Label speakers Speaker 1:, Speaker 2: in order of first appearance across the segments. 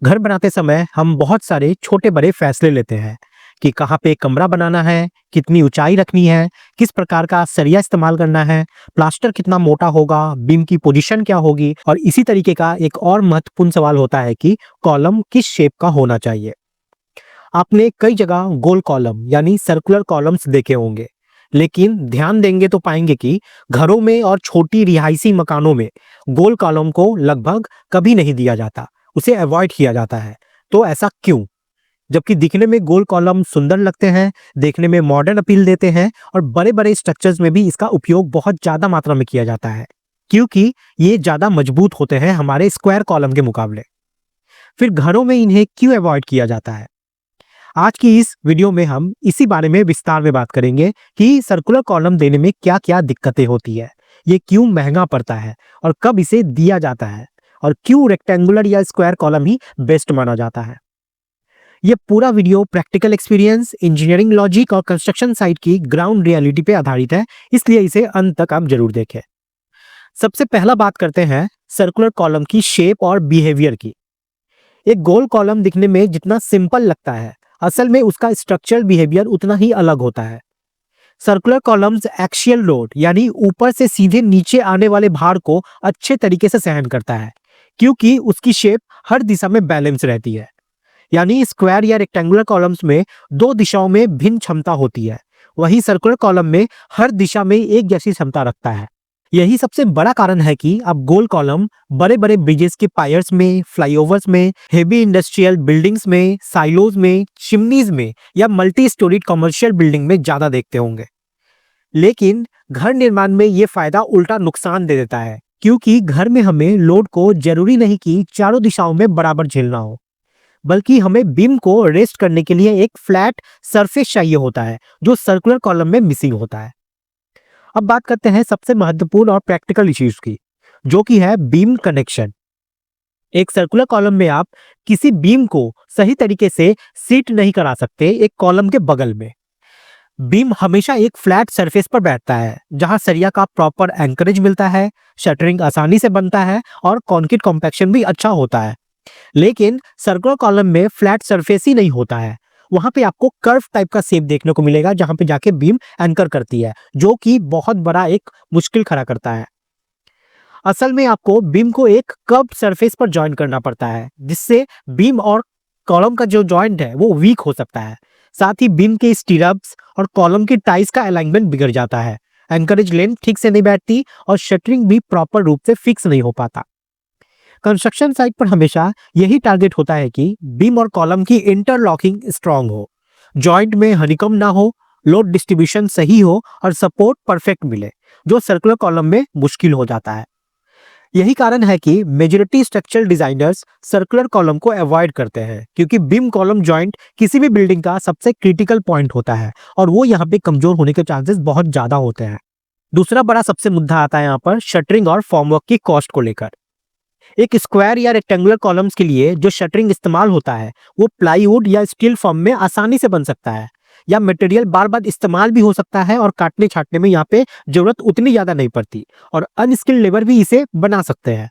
Speaker 1: घर बनाते समय हम बहुत सारे छोटे-बड़े फैसले लेते हैं कि कहाँ पे कमरा बनाना है, कितनी ऊंचाई रखनी है, किस प्रकार का सरिया इस्तेमाल करना है, प्लास्टर कितना मोटा होगा, बीम की पोजीशन क्या होगी और इसी तरीके का एक और महत्वपूर्ण सवाल होता है कि कॉलम किस शेप का होना चाहिए। आपने कई जगह गोल कॉलम यानी सर्कुलर कॉलम्स देखे होंगे, लेकिन ध्यान देंगे तो पाएंगे कि घरों में और छोटी रिहायशी मकानों में गोल कॉलम को लगभग कभी नहीं दिया जाता, उसे अवॉइड किया जाता है। तो ऐसा क्यों? जबकि दिखने में गोल कॉलम सुंदर लगते हैं, देखने में मॉडर्न अपील देते हैं और बड़े-बड़े स्ट्रक्चर्स में भी इसका उपयोग बहुत ज़्यादा मात्रा में किया जाता है, क्योंकि ये ज़्यादा मजबूत होते हैं हमारे स्क्वायर कॉलम के मुकाबले। फिर घरों में इन्हें क्यों अवॉइड किया जाता है? आज की इस वीडियो में हम इसी बारे में विस्तार में बात करेंगे कि सर्कुलर कॉलम देने में क्या-क्या दिक्कतें होती है, ये क्यों महंगा पड़ता है और कब इसे दिया जाता है और क्यों रेक्टेंगुलर या स्क्वायर कॉलम ही बेस्ट माना जाता है। ये पूरा video practical experience, engineering logic और कंस्ट्रक्शन साइट की ग्राउंड रियलिटी पे आधारित है, इसलिए इसे अंत तक आप जरूर देखें। सबसे पहला बात करते हैं सर्कुलर कॉलम की शेप और बिहेवियर की। एक गोल कॉलम दिखने में जितना सिंपल लगता है, असल में उसका स्ट्रक्चरल बिहेवियर उतना ही अलग होता है। सर्कुलर कॉलम्स एक्सियल लोड यानी ऊपर से सीधे नीचे आने वाले भार को अच्छे तरीके से सहन करता है, क्योंकि उसकी शेप हर दिशा में बैलेंस रहती है। यानी स्क्वायर या रेक्टेंगुलर कॉलम्स में दो दिशाओं में भिन्न क्षमता होती है, वहीं सर्कुलर कॉलम में हर दिशा में एक जैसी क्षमता रखता है। यही सबसे बड़ा कारण है कि अब गोल कॉलम बड़े-बड़े ब्रिजेस के पायर्स में, फ्लाईओवर्स में, हेवी इंडस्ट्रियल बिल्डिंग्स में, साइलोज में, चिमनीज में या मल्टी स्टोरीड कमर्शियल बिल्डिंग में ज्यादा देखते होंगे। लेकिन घर निर्माण में ये फायदा उल्टा नुकसान दे देता है, क्योंकि घर में हमें लोड को जरूरी नहीं कि चारों दिशाओं में बराबर झेलना हो, बल्कि हमें बीम को रेस्ट करने के लिए एक फ्लैट सरफेस चाहिए होता है, जो सर्कुलर कॉलम में मिसिंग होता है। अब बात करते हैं सबसे महत्वपूर्ण और प्रैक्टिकल इश्यूज की, जो कि है बीम कनेक्शन। एक सर्कुलर कॉलम में आप किसी बीम को सही तरीके से सीट नहीं करा सकते एक कॉलम के बगल में। बीम हमेशा एक फ्लैट सरफेस पर बैठता है, जहां सरिया का प्रॉपर एंकरेज मिलता है, शटरिंग आसानी से बनता है और कंक्रीट कॉम्पैक्शन भी अच्छा होता है। लेकिन सर्कुलर कॉलम में फ्लैट सरफेस ही नहीं होता है, वहां पे आपको कर्व टाइप का शेप देखने को मिलेगा, जहां पे जाके बीम एंकर करती है, जो कि बहुत बड़ा एक मुश्किल खड़ा करता है। असल में आपको बीम को एक कर्व सरफेस पर जॉइन करना पड़ता है, जिससे बीम और कॉलम का जो जॉइंट है वो वीक हो सकता है। साथ ही बीम के स्टीरअप्स और कॉलम की टाइज का अलाइनमेंट बिगड़ जाता है, एंकरेज लेंथ ठीक से नहीं बैठती और शटरिंग भी प्रॉपर रूप से फिक्स नहीं हो पाता। कंस्ट्रक्शन साइट पर हमेशा यही टारगेट होता है कि बीम और कॉलम की इंटरलॉकिंग स्ट्रांग हो, जॉइंट में हनीकम ना हो, लोड डिस्ट्रीब्यूशन सही हो और सपोर्ट परफेक्ट मिले, जो सर्कुलर कॉलम में मुश्किल हो जाता है। यही कारण है कि majority structural designers circular column को अवॉइड करते हैं, क्योंकि बीम कॉलम जॉइंट किसी भी बिल्डिंग का सबसे क्रिटिकल पॉइंट होता है और वो यहाँ पे कमजोर होने के चांसेस बहुत ज्यादा होते हैं। दूसरा बड़ा सबसे मुद्दा आता है यहाँ पर शटरिंग और फॉर्मवर्क की कॉस्ट को लेकर। एक स्क्वायर या रेक्टेंगुलर कॉलम्स के लिए जो शटरिंग इस्तेमाल होता है, वो प्लाईवुड या स्टील फॉर्म में आसानी से बन सकता है, या मटेरियल बार बार इस्तेमाल भी हो सकता है और काटने छाटने में यहाँ पे जरूरत उतनी ज्यादा नहीं पड़ती और अनस्किल्ड लेबर भी इसे बना सकते हैं।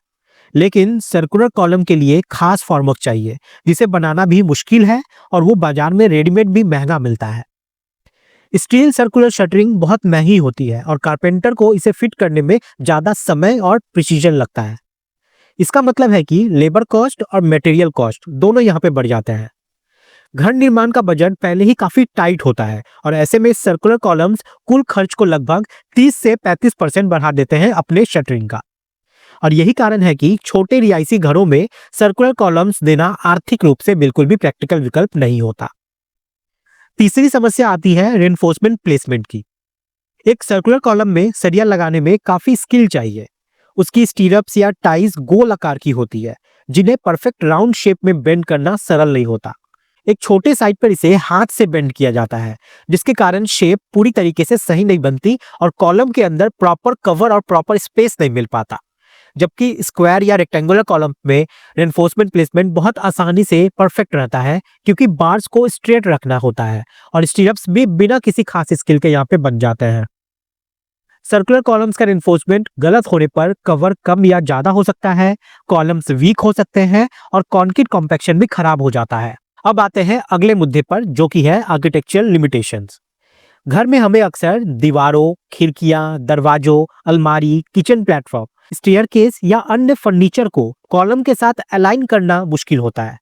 Speaker 1: लेकिन सर्कुलर कॉलम के लिए खास फॉर्मवर्क चाहिए, जिसे बनाना भी मुश्किल है और वो बाजार में रेडीमेड भी महंगा मिलता है। स्टील सर्कुलर शटरिंग बहुत महंगी होती है और कारपेंटर को इसे फिट करने में ज्यादा समय और प्रिसीजन लगता है। इसका मतलब है कि लेबर कॉस्ट और मटेरियल कॉस्ट दोनों यहाँ पे बढ़ जाते हैं। घर निर्माण का बजट पहले ही काफी टाइट होता है और ऐसे में सर्कुलर कॉलम्स कुल खर्च को लगभग 30 से 35% बढ़ा देते हैं अपने शटरिंग का। और यही कारण है कि छोटे रिहायशी घरों में सर्कुलर कॉलम्स देना आर्थिक रूप से बिल्कुल भी प्रैक्टिकल विकल्प नहीं होता। तीसरी समस्या आती है रेनफोर्समेंट प्लेसमेंट की। एक सर्कुलर कॉलम में सरिया लगाने में काफी स्किल चाहिए। उसकी स्टीरअप्स या टाइज गोल आकार की होती है, जिन्हें परफेक्ट राउंड शेप में बेंड करना सरल नहीं होता। एक छोटे साइड पर इसे हाथ से बेंड किया जाता है, जिसके कारण शेप पूरी तरीके से सही नहीं बनती और कॉलम के अंदर प्रॉपर कवर और प्रॉपर स्पेस नहीं मिल पाता। जबकि स्क्वायर या रेक्टेंगुलर कॉलम में रेनफोर्समेंट प्लेसमेंट बहुत आसानी से परफेक्ट रहता है, क्योंकि बार्स को स्ट्रेट रखना होता है और स्टीरअप्स भी बिना किसी खास स्किल के यहाँ पे बन जाते हैं। सर्कुलर कॉलम्स का रिइंफोर्समेंट गलत होने पर कवर कम या ज्यादा हो सकता है, कॉलम्स वीक हो सकते हैं और कंक्रीट कॉम्पैक्शन भी खराब हो जाता है। अब आते हैं अगले मुद्दे पर, जो कि है आर्किटेक्चरल लिमिटेशंस। घर में हमें अक्सर दीवारों, खिड़कियां, दरवाजों, अलमारी, किचन प्लेटफॉर्म, स्टेयरकेस या अन्य फर्नीचर को कॉलम के साथ अलाइन करना मुश्किल होता है।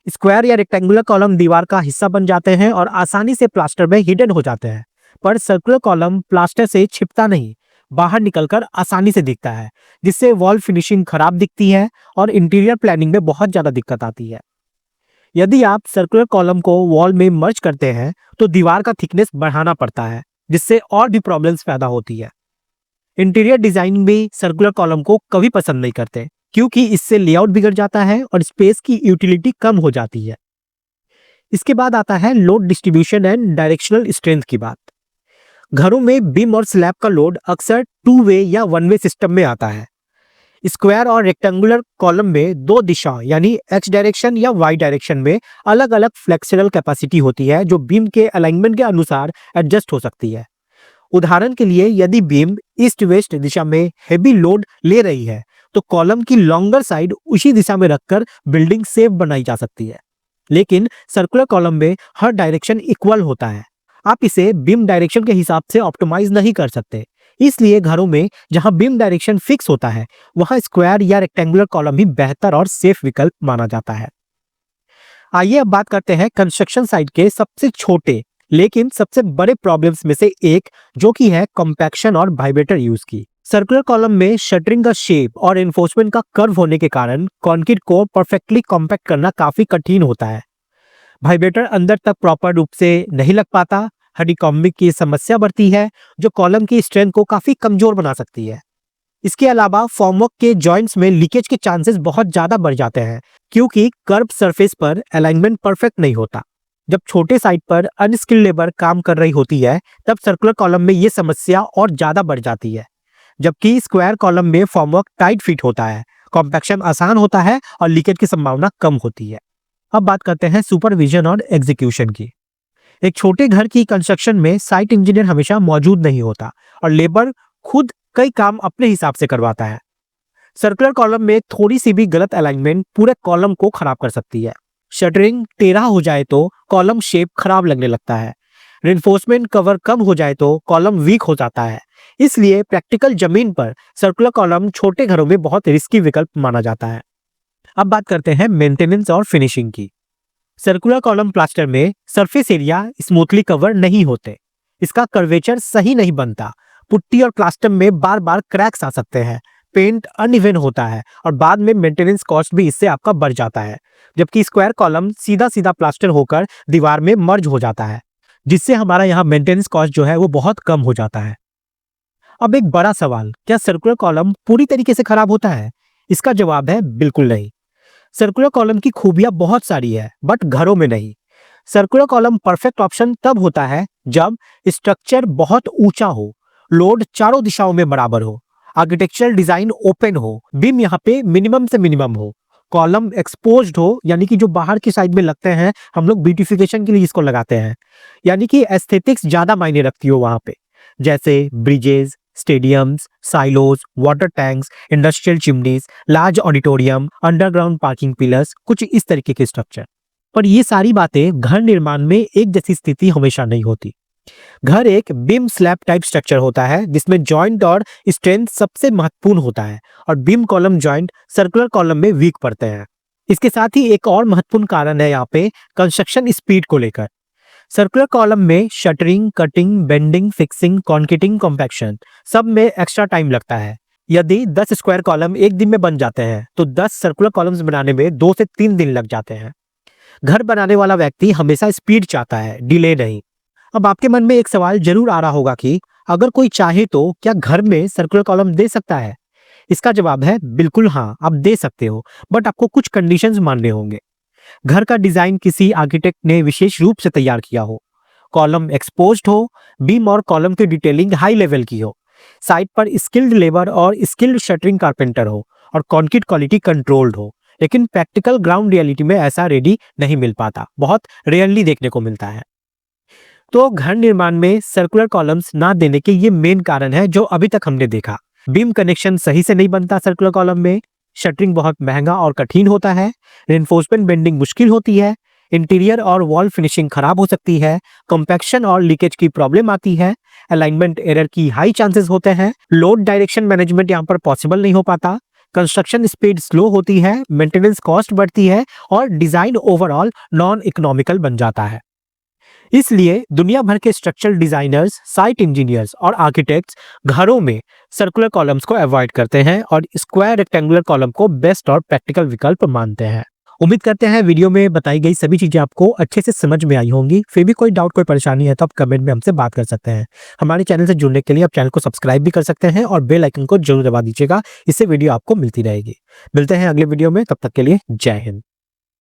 Speaker 1: स्क्वायर या रेक्टेंगुलर कॉलम दीवार का हिस्सा बन जाते हैं और आसानी से प्लास्टर में हिडन हो जाते हैं, पर सर्कुलर कॉलम प्लास्टर से छिपता नहीं, बाहर निकलकर आसानी से दिखता है, जिससे वॉल फिनिशिंग खराब दिखती है और इंटीरियर प्लानिंग में बहुत ज्यादा दिक्कत आती है। यदि आप सर्कुलर कॉलम को वॉल में मर्ज करते हैं तो दीवार का थिकनेस बढ़ाना पड़ता है, जिससे और भी प्रॉब्लम्स पैदा होती है। इंटीरियर डिजाइन भी सर्कुलर कॉलम को कभी पसंद नहीं करते, क्योंकि इससे लेआउट बिगड़ जाता है और स्पेस की यूटिलिटी कम हो जाती है। इसके बाद आता है load distribution and directional strength की बात। घरों में बीम और स्लैब का लोड अक्सर टू वे या वन वे सिस्टम में आता है। स्क्वायर और रेक्टेंगुलर कॉलम में दो दिशा यानी एक्स डायरेक्शन या वाई डायरेक्शन में अलग अलग फ्लेक्सुरल कैपेसिटी होती है, जो बीम के अलाइनमेंट के अनुसार एडजस्ट हो सकती है। उदाहरण के लिए, यदि बीम ईस्ट वेस्ट दिशा में हेवी लोड ले रही है तो कॉलम की लॉन्गर साइड उसी दिशा में रखकर बिल्डिंग सेफ बनाई जा सकती है। लेकिन सर्कुलर कॉलम में हर डायरेक्शन इक्वल होता है, आप इसे बीम डायरेक्शन के हिसाब से ऑप्टिमाइज नहीं कर सकते। इसलिए घरों में जहां बीम डायरेक्शन फिक्स होता है वहां स्क्वायर या रेक्टेंगुलर कॉलम ही बेहतर और सेफ विकल्प माना जाता है। आइए अब बात करते हैं कंस्ट्रक्शन साइट के सबसे छोटे लेकिन सबसे बड़े प्रॉब्लम्स में से एक, जो कि है कॉम्पैक्शन और वाइब्रेटर यूज की। सर्कुलर कॉलम में शटरिंग का शेप और एनफोर्समेंट का कर्व होने के कारण कंक्रीट को परफेक्टली कॉम्पैक्ट करना काफी कठिन होता है। वाइब्रेटर अंदर तक प्रॉपर रूप से नहीं लग पाता, हनीकॉम्बिंग की समस्या बढ़ती है, जो कॉलम की स्ट्रेंथ को काफी कमजोर बना सकती है। इसके अलावा फॉर्मवर्क के जॉइंट्स में लीकेज के चांसेस बहुत ज्यादा बढ़ जाते हैं, क्योंकि कर्व सरफेस पर अलाइनमेंट परफेक्ट नहीं होता। जब छोटे साइट पर अनस्किल्ड लेबर काम कर रही होती है तब सर्कुलर कॉलम में ये समस्या और ज्यादा बढ़ जाती है, जबकि स्क्वायर कॉलम में फॉर्मवर्क टाइट फिट होता है, कॉम्पैक्शन आसान होता है और लीकेज की संभावना कम होती है। अब बात करते हैं सुपरविजन और एग्जीक्यूशन की। एक छोटे घर की कंस्ट्रक्शन में साइट इंजीनियर हमेशा मौजूद नहीं होता और लेबर खुद कई काम अपने हिसाब से करवाता है। सर्कुलर कॉलम में थोड़ी सी भी गलत अलाइनमेंट पूरे कॉलम को खराब कर सकती है। शटरिंग टेढ़ा हो जाए तो कॉलम शेप खराब लगने लगता है। रिइंफोर्समेंट कवर कम हो जाए तो कॉलम वीक हो जाता है। इसलिए प्रैक्टिकल जमीन पर सर्कुलर कॉलम छोटे घरों में बहुत रिस्की विकल्प माना जाता है। अब बात करते हैं मेंटेनेंस और फिनिशिंग की। सर्कुलर कॉलम प्लास्टर में सरफेस एरिया स्मूथली कवर नहीं होते, इसका कर्वेचर सही नहीं बनता, पुट्टी और प्लास्टर में बार बार क्रैक्स आ सकते हैं, पेंट अनइवन होता है और बाद में मेंटेनेंस कॉस्ट भी इससे आपका बढ़ जाता है। जबकि स्क्वायर कॉलम सीधा सीधा प्लास्टर होकर दीवार में मर्ज हो जाता है, जिससे हमारा यहाँ मेंटेनेंस कॉस्ट जो है वो बहुत कम हो जाता है। अब एक बड़ा सवाल, क्या सर्कुलर कॉलम पूरी तरीके से खराब होता है? इसका जवाब है बिल्कुल नहीं। सर्कुलर कॉलम की खूबियां बहुत सारी है, बट घरों में नहीं। सर्कुलर कॉलम परफेक्ट ऑप्शन तब होता है जब स्ट्रक्चर बहुत ऊंचा हो, लोड चारों दिशाओं में बराबर हो, आर्किटेक्चरल डिजाइन ओपन हो, बीम यहाँ पे मिनिमम से मिनिमम हो, कॉलम एक्सपोज्ड हो, यानी कि जो बाहर की साइड में लगते हैं, हम लोग ब्यूटिफिकेशन के लिए इसको लगाते हैं, यानी कि एस्थेटिक्स ज्यादा मायने रखती हो वहां पे, जैसे bridges, stadiums, silos, water tanks, industrial chimneys, large auditorium, underground parking pillars, कुछ इस तरीके के स्ट्रक्चर। पर ये सारी बातें घर निर्माण में एक जैसी स्थिति हमेशा नहीं होती। घर एक बीम स्लैब टाइप स्ट्रक्चर होता है जिसमें जॉइंट और स्ट्रेंथ सबसे महत्वपूर्ण होता है और beam column joint circular column में वीक पड़ते हैं। इसके साथ ही एक और महत्वपूर्ण कारण है यहाँ पे कंस्ट्रक्शन स्पीड को लेकर। सर्कुलर कॉलम में shuttering, cutting, bending, fixing, concreting, compaction सब में एक्स्ट्रा टाइम लगता है। यदि 10 स्क्वायर कॉलम एक दिन में बन जाते हैं तो 10 सर्कुलर कॉलम्स बनाने में 2 से 3 दिन लग जाते हैं। घर बनाने वाला व्यक्ति हमेशा स्पीड चाहता है, डिले नहीं। अब आपके मन में एक सवाल जरूर आ रहा होगा कि अगर कोई चाहे तो क्या घर में सर्कुलर कॉलम दे सकता है? इसका जवाब है बिल्कुल हाँ, आप दे सकते हो, बट आपको कुछ कंडीशंस मानने होंगे। घर का डिजाइन किसी आर्किटेक्ट ने विशेष रूप से तैयार किया हो, कॉलम एक्सपोज्ड हो, बीम और कॉलम की डिटेलिंग हाई लेवल की हो, साइट पर स्किल्ड लेबर और स्किल्ड शटरिंग कारपेंटर हो और कंक्रीट क्वालिटी कंट्रोल्ड हो। लेकिन प्रैक्टिकल ग्राउंड रियलिटी में ऐसा रेडी नहीं मिल पाता, बहुत रेयरली देखने को मिलता है। तो घर निर्माण में सर्कुलर कॉलम्स ना देने के ये मेन कारण है जो अभी तक हमने देखा। बीम कनेक्शन सही से नहीं बनता सर्कुलर कॉलम में, शटरिंग बहुत महंगा और कठिन होता है, रेनफोर्समेंट बेंडिंग मुश्किल होती है, इंटीरियर और वॉल फिनिशिंग खराब हो सकती है, कंपैक्शन और लीकेज की प्रॉब्लम आती है, अलाइनमेंट एरर की हाई चांसेस होते हैं, लोड डायरेक्शन मैनेजमेंट यहाँ पर पॉसिबल नहीं हो पाता, कंस्ट्रक्शन स्पीड स्लो होती है, मेंटेनेंस कॉस्ट बढ़ती है और डिजाइन ओवरऑल नॉन इकोनॉमिकल बन जाता है। इसलिए दुनिया भर के स्ट्रक्चरल डिजाइनर्स, साइट इंजीनियर्स और आर्किटेक्ट्स घरों में सर्कुलर कॉलम्स को अवॉइड करते हैं और स्क्वायर रेक्टेंगुलर कॉलम को बेस्ट और प्रैक्टिकल विकल्प मानते हैं। उम्मीद करते हैं वीडियो में बताई गई सभी चीजें आपको अच्छे से समझ में आई होंगी। फिर भी कोई डाउट, कोई परेशानी है तो आप कमेंट में हमसे बात कर सकते हैं। हमारे चैनल से जुड़ने के लिए आप चैनल को सब्सक्राइब भी कर सकते हैं और बेल आइकन को जरूर दबा दीजिएगा, इससे वीडियो आपको मिलती रहेगी। मिलते हैं अगले वीडियो में, तब तक के लिए जय हिंद।